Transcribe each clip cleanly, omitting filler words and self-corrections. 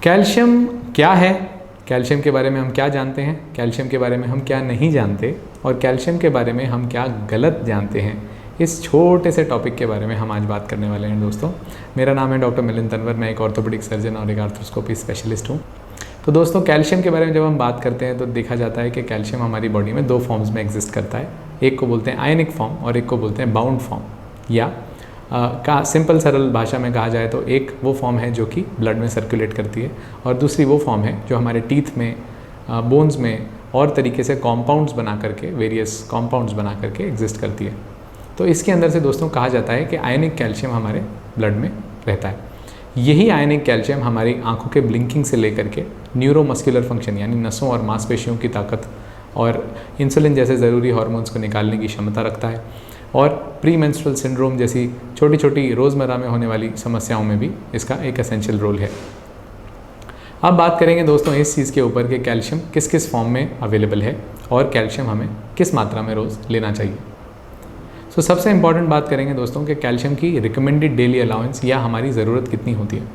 Calcium क्या है, calcium के बारे में हम क्या जानते हैं, कैल्शियम के बारे में हम क्या नहीं जानते और कैल्शियम के बारे में हम क्या गलत जानते हैं, इस छोटे से टॉपिक के बारे में हम आज बात करने वाले हैं दोस्तों। मेरा नाम है डॉक्टर मिलिंद तनवर, मैं एक ऑर्थोपेडिक सर्जन और एक आर्थ्रोस्कोपी स्पेशलिस्ट हूँ। तो दोस्तों कैल्शियम के बारे में जब हम बात करते हैं तो देखा जाता है कि कैल्शियम हमारी बॉडी में दो फॉर्म्स में एग्जिस्ट करता है। एक को बोलते हैं आयनिक फॉर्म और एक को बोलते हैं बाउंड फॉर्म, या सिंपल सरल भाषा में कहा जाए तो एक वो फॉर्म है जो कि ब्लड में सर्कुलेट करती है और दूसरी वो फॉर्म है जो हमारे टीथ में, बोन्स में और तरीके से कॉम्पाउंड्स बना करके, वेरियस कॉम्पाउंड्स बना करके एग्जिस्ट करती है। तो इसके अंदर से दोस्तों कहा जाता है कि आयनिक कैल्शियम हमारे ब्लड में रहता है। यही आयनिक कैल्शियम हमारी आंखों के ब्लिंकिंग से लेकर के न्यूरोमस्कुलर फंक्शन यानी नसों और मांसपेशियों की ताकत और इंसुलिन जैसे ज़रूरी हार्मोन्स को निकालने की क्षमता रखता है और प्री मेंस्ट्रुअल सिंड्रोम जैसी छोटी छोटी रोज़मर्रा में होने वाली समस्याओं में भी इसका एक एसेंशियल रोल है। अब बात करेंगे दोस्तों इस चीज़ के ऊपर कि कैल्शियम किस किस फॉर्म में अवेलेबल है और कैल्शियम हमें किस मात्रा में रोज़ लेना चाहिए। तो सबसे इम्पॉर्टेंट बात करेंगे दोस्तों कि कैल्शियम की रिकमेंडेड डेली अलाउंस या हमारी ज़रूरत कितनी होती है।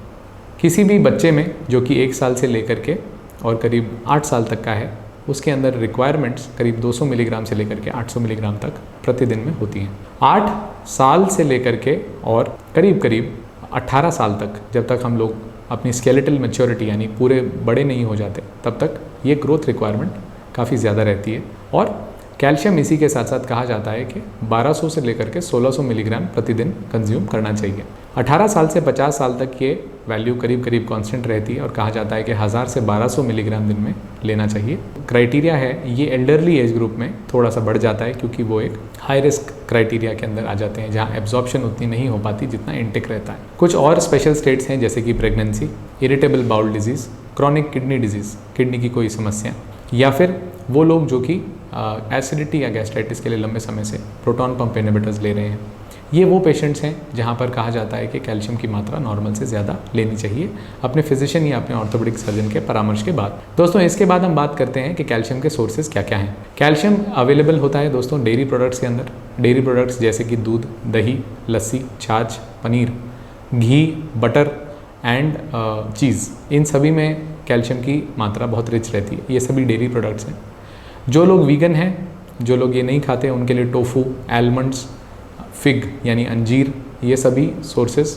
किसी भी बच्चे में जो कि 1 साल से लेकर के और करीब 8 साल तक का है, उसके अंदर रिक्वायरमेंट्स करीब 200 मिलीग्राम से लेकर के 800 मिलीग्राम तक प्रतिदिन में होती हैं। 8 साल से लेकर के और करीब करीब 18 साल तक, जब तक हम लोग अपनी स्केलेटल मैच्योरिटी यानी पूरे बड़े नहीं हो जाते, तब तक ये ग्रोथ रिक्वायरमेंट काफ़ी ज़्यादा रहती है। और कैल्शियम इसी के साथ साथ कहा जाता है कि 1200 से लेकर के 1600 मिलीग्राम प्रतिदिन कंज्यूम करना चाहिए। 18 साल से 50 साल तक ये वैल्यू करीब करीब कांस्टेंट रहती है और कहा जाता है कि 1000 से 1200 मिलीग्राम दिन में लेना चाहिए। क्राइटेरिया है ये एल्डरली एज ग्रुप में थोड़ा सा बढ़ जाता है क्योंकि वो एक हाई रिस्क क्राइटेरिया के अंदर आ जाते हैं जहाँ एब्जॉर्प्शन उतनी नहीं हो पाती जितना इंटेक रहता है। कुछ और स्पेशल स्टेट्स हैं जैसे कि pregnancy, irritable bowel disease, chronic kidney disease, kidney की कोई समस्या, या फिर वो लोग जो कि एसिडिटी या गैस्ट्राइटिस के लिए लंबे समय से प्रोटॉन पंप इनहिबिटर्स ले रहे हैं। ये वो पेशेंट्स हैं जहाँ पर कहा जाता है कि कैल्शियम की मात्रा नॉर्मल से ज़्यादा लेनी चाहिए अपने फिजिशियन या अपने ऑर्थोपेडिक सर्जन के परामर्श के बाद। दोस्तों इसके बाद हम बात करते हैं कि कैल्शियम के सोर्सेज क्या क्या हैं। कैल्शियम अवेलेबल होता है दोस्तों डेयरी प्रोडक्ट्स के अंदर। डेयरी प्रोडक्ट्स जैसे कि दूध, दही, लस्सी, छाछ, पनीर, घी, बटर एंड चीज़, इन सभी में कैल्शियम की मात्रा बहुत रिच रहती है। ये सभी डेयरी प्रोडक्ट्स हैं। जो लोग वीगन हैं, जो लोग ये नहीं खाते, उनके लिए टोफू, आलमंड्स, फिग यानी अंजीर, ये सभी सोर्सेस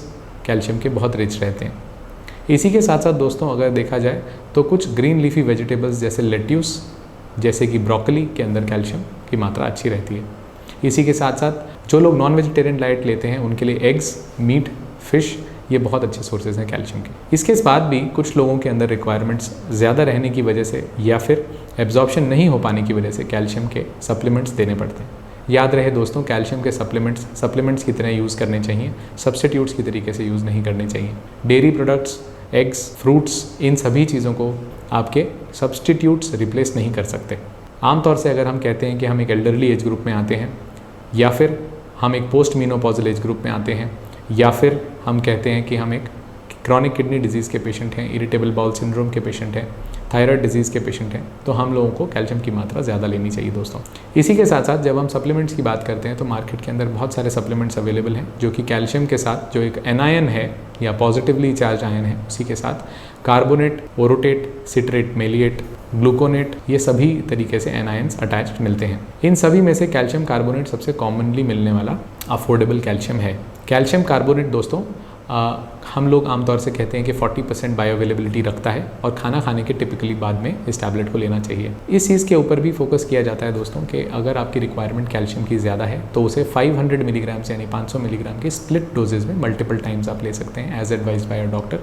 कैल्शियम के बहुत रिच रहते हैं। इसी के साथ साथ दोस्तों अगर देखा जाए तो कुछ ग्रीन लीफी वेजिटेबल्स जैसे लेट्यूस, जैसे कि ब्रोकली के अंदर कैल्शियम की मात्रा अच्छी रहती है। इसी के साथ साथ जो लोग नॉन वेजिटेरियन डाइट लेते हैं उनके लिए एग्स, मीट, फिश, ये बहुत अच्छे सोर्सेज हैं कैल्शियम के। इसके बाद भी कुछ लोगों के अंदर रिक्वायरमेंट्स ज़्यादा रहने की वजह से या फिर एब्जॉर्प्शन नहीं हो पाने की वजह से कैल्शियम के सप्लीमेंट्स देने पड़ते हैं। याद रहे दोस्तों, कैल्शियम के सप्लीमेंट्स की तरह यूज़ करने चाहिए, सब्स्टिट्यूट्स की तरीके से यूज़ नहीं करने चाहिए। डेयरी प्रोडक्ट्स, एग्स, फ्रूट्स, इन सभी चीज़ों को आपके सब्स्टिट्यूट्स रिप्लेस नहीं कर सकते। आमतौर से अगर हम कहते हैं कि हम एक एल्डरली एज ग्रुप में आते हैं, या फिर हम एक पोस्ट मीनोपॉजल एज ग्रुप में आते हैं, या फिर हम कहते हैं कि हम एक क्रॉनिक किडनी डिजीज़ के पेशेंट हैं, इरिटेबल बाउल सिंड्रोम के पेशेंट हैं, थायराइड डिजीज़ के पेशेंट हैं, तो हम लोगों को कैल्शियम की मात्रा ज़्यादा लेनी चाहिए दोस्तों। इसी के साथ साथ जब हम सप्लीमेंट्स की बात करते हैं तो मार्केट के अंदर बहुत सारे सप्लीमेंट्स अवेलेबल हैं जो कि कैल्शियम के साथ, जो एक एनायन है या पॉजिटिवली चार्ज आयन है, उसी के साथ कार्बोनेट, ओरोटेट, सिट्रेट, मेलिएट, ग्लूकोनेट, ये सभी तरीके से एनायंस अटैच्ड मिलते हैं। इन सभी में से कैल्शियम कार्बोनेट सबसे कॉमनली मिलने वाला अफोर्डेबल कैल्शियम है। कैल्शियम कार्बोनेट दोस्तों हम लोग आमतौर से कहते हैं कि 40% बायो अवेलेबिलिटी रखता है और खाना खाने के टिपिकली बाद में इस टैबलेट को लेना चाहिए। इस चीज़ के ऊपर भी फोकस किया जाता है दोस्तों कि अगर आपकी रिक्वायरमेंट कैल्शियम की ज़्यादा है तो उसे 500 मिलीग्राम से यानी 500 मिलीग्राम के स्प्लिट डोजेज में मल्टीपल टाइम्स आप ले सकते हैं as advised by a doctor.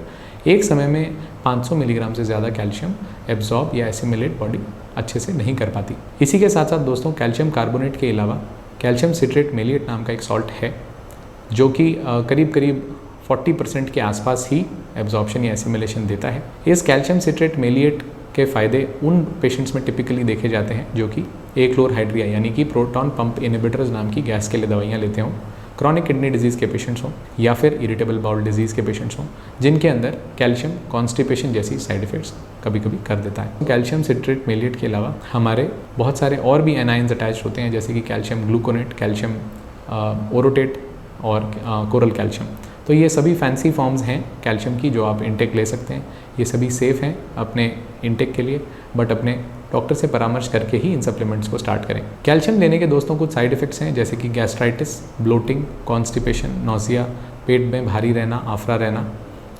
एक समय में 500 मिलीग्राम से ज़्यादा कैल्शियम एब्जॉर्ब या एसिमिलेट बॉडी अच्छे से नहीं कर पाती। इसी के साथ साथ दोस्तों कैल्शियम कार्बोनेट के अलावा कैल्शियम सिट्रेट मेलिएट नाम का एक सॉल्ट है जो कि करीब करीब 40% के आसपास ही एब्जॉर्प्शन या एसिमिलेशन देता है। इस कैल्शियम सिट्रेट मेलिएट के फ़ायदे उन पेशेंट्स में टिपिकली देखे जाते हैं जो कि एक्लोरहाइड्रिया यानी कि प्रोटॉन पंप इनहिबिटर्स नाम की गैस के लिए दवाइयाँ लेते हों, क्रॉनिक किडनी डिजीज़ के पेशेंट्स हों, या फिर इरिटेबल बाउल डिजीज़ के पेशेंट्स हों, जिनके अंदर कैल्शियम कॉन्स्टिपेशन जैसी साइड इफेक्ट्स कभी कभी कर देता है। कैल्शियम सिट्रेट मेलिएट के अलावा हमारे बहुत सारे और भी एनाइंस अटैच होते हैं जैसे कि कैल्शियम ग्लूकोनेट, कैल्शियम ओरोटेट और कोरल कैल्शियम। तो ये सभी फैंसी फॉर्म्स हैं कैल्शियम की जो आप इनटेक ले सकते हैं। ये सभी सेफ़ हैं अपने इनटेक के लिए, बट अपने डॉक्टर से परामर्श करके ही इन सप्लीमेंट्स को स्टार्ट करें। कैल्शियम लेने के दोस्तों कुछ साइड इफ़ेक्ट्स हैं, जैसे कि गैस्ट्राइटिस, ब्लोटिंग, कॉन्स्टिपेशन, नोजिया, पेट में भारी रहना, आफरा रहना,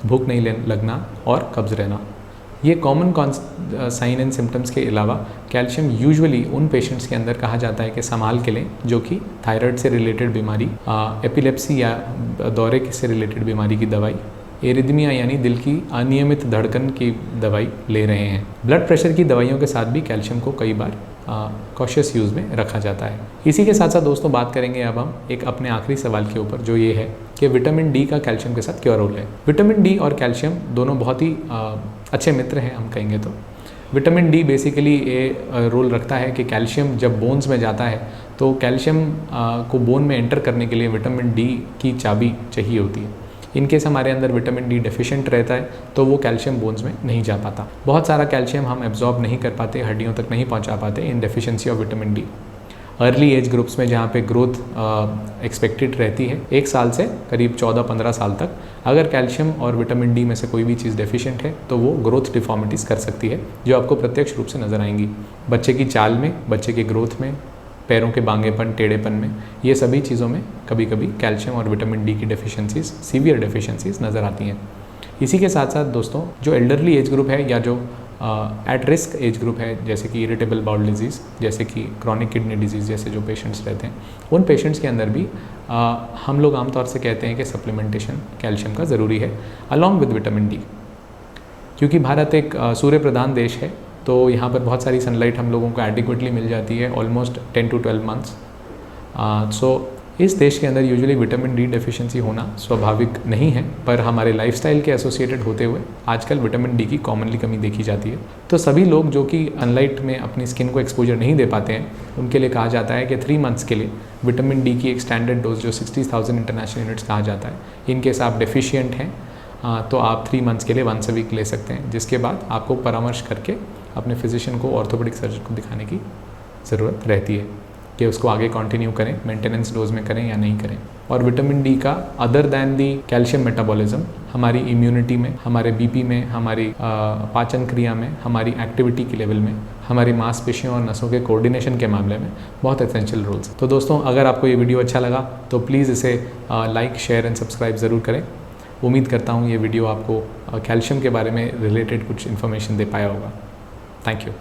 भूख नहीं लगना और कब्ज़ रहना। ये कॉमन साइन एंड सिम्टम्स के अलावा कैल्शियम यूजुअली उन पेशेंट्स के अंदर कहा जाता है कि संभाल के लें जो कि थायराइड से रिलेटेड बीमारी, एपिलेप्सी या दौरे से रिलेटेड बीमारी की दवाई, एरिदमिया यानी दिल की अनियमित धड़कन की दवाई ले रहे हैं। ब्लड प्रेशर की दवाइयों के साथ भी कैल्शियम को कई बार कॉशियस यूज़ में रखा जाता है। इसी के साथ साथ दोस्तों बात करेंगे अब हम एक अपने आखिरी सवाल के ऊपर, जो ये है कि विटामिन डी का कैल्शियम के साथ क्या रोल है। विटामिन डी और कैल्शियम दोनों बहुत ही अच्छे मित्र हैं हम कहेंगे तो। विटामिन डी बेसिकली ये रोल रखता है कि कैल्शियम जब बोन्स में जाता है तो कैल्शियम को बोन में एंटर करने के लिए विटामिन डी की चाबी चाहिए होती है। इनकेस हमारे अंदर विटामिन डी डेफिशिएंट रहता है तो वो कैल्शियम बोन्स में नहीं जा पाता। बहुत सारा कैल्शियम हम एब्जॉर्ब नहीं कर पाते, हड्डियों तक नहीं पहुंचा पाते in deficiency of vitamin D. Early age groups में जहाँ पे ग्रोथ एक्सपेक्टेड रहती है 1 साल से करीब 14-15 साल तक, अगर कैल्शियम और विटामिन डी में से कोई भी चीज़ डेफिशिएंट है तो वो ग्रोथ डिफॉर्मिटीज़ कर सकती है, जो आपको प्रत्यक्ष रूप से नज़र आएंगी। बच्चे की चाल में, बच्चे के ग्रोथ में, पैरों के बांगेपन, टेढ़ेपन में, ये सभी चीज़ों में कभी कभी कैल्शियम और विटामिन डी की डेफिशिएंसीज, सीवियर डेफिशिएंसीज नज़र आती हैं। इसी के साथ साथ दोस्तों जो एल्डरली एज ग्रुप है या जो एट रिस्क एज ग्रुप है, जैसे कि इरिटेबल बाउल डिजीज़, जैसे कि क्रॉनिक किडनी डिजीज़ जैसे जो पेशेंट्स रहते हैं, उन पेशेंट्स के अंदर भी हम लोग आमतौर से कहते हैं कि सप्लीमेंटेशन कैल्शियम का ज़रूरी है अलॉन्ग विद विटामिन डी। क्योंकि भारत एक सूर्य प्रधान देश है तो यहाँ पर बहुत सारी सनलाइट हम लोगों को एडिक्वेटली मिल जाती है ऑलमोस्ट 10 to 12 मंथ्स। सो इस देश के अंदर यूजुअली विटामिन डी डेफिशिएंसी होना स्वाभाविक नहीं है, पर हमारे लाइफस्टाइल के एसोसिएटेड होते हुए आजकल विटामिन डी की कॉमनली कमी देखी जाती है। तो सभी लोग जो कि सनलाइट में अपनी स्किन को एक्सपोजर नहीं दे पाते हैं, उनके लिए कहा जाता है कि 3 मंथ्स के लिए विटामिन डी की एक स्टैंडर्ड डोज जो 60,000 इंटरनेशनल यूनिट्स कहा जाता है, इनकेस आप डेफिशिएंट हैं तो आप 3 मंथ्स के लिए वंस अ वीक ले सकते हैं, जिसके बाद आपको परामर्श करके अपने फिजिशियन को, ऑर्थोपेडिक सर्जन को दिखाने की ज़रूरत रहती है कि उसको आगे कंटिन्यू करें, मेंटेनेंस डोज में करें या नहीं करें। और विटामिन डी का other than the calcium metabolism हमारी इम्यूनिटी में, हमारे बीपी में, हमारी पाचन क्रिया में, हमारी एक्टिविटी के लेवल में, हमारी मांसपेशियों और नसों के कोऑर्डिनेशन के मामले में बहुत एसेंशियल रोल्स। तो दोस्तों अगर आपको ये वीडियो अच्छा लगा तो प्लीज़ इसे लाइक, शेयर एंड सब्सक्राइब ज़रूर करें। उम्मीद करता हूँ ये वीडियो आपको कैल्शियम के बारे में रिलेटेड कुछ इन्फॉर्मेशन दे पाया होगा। Thank you.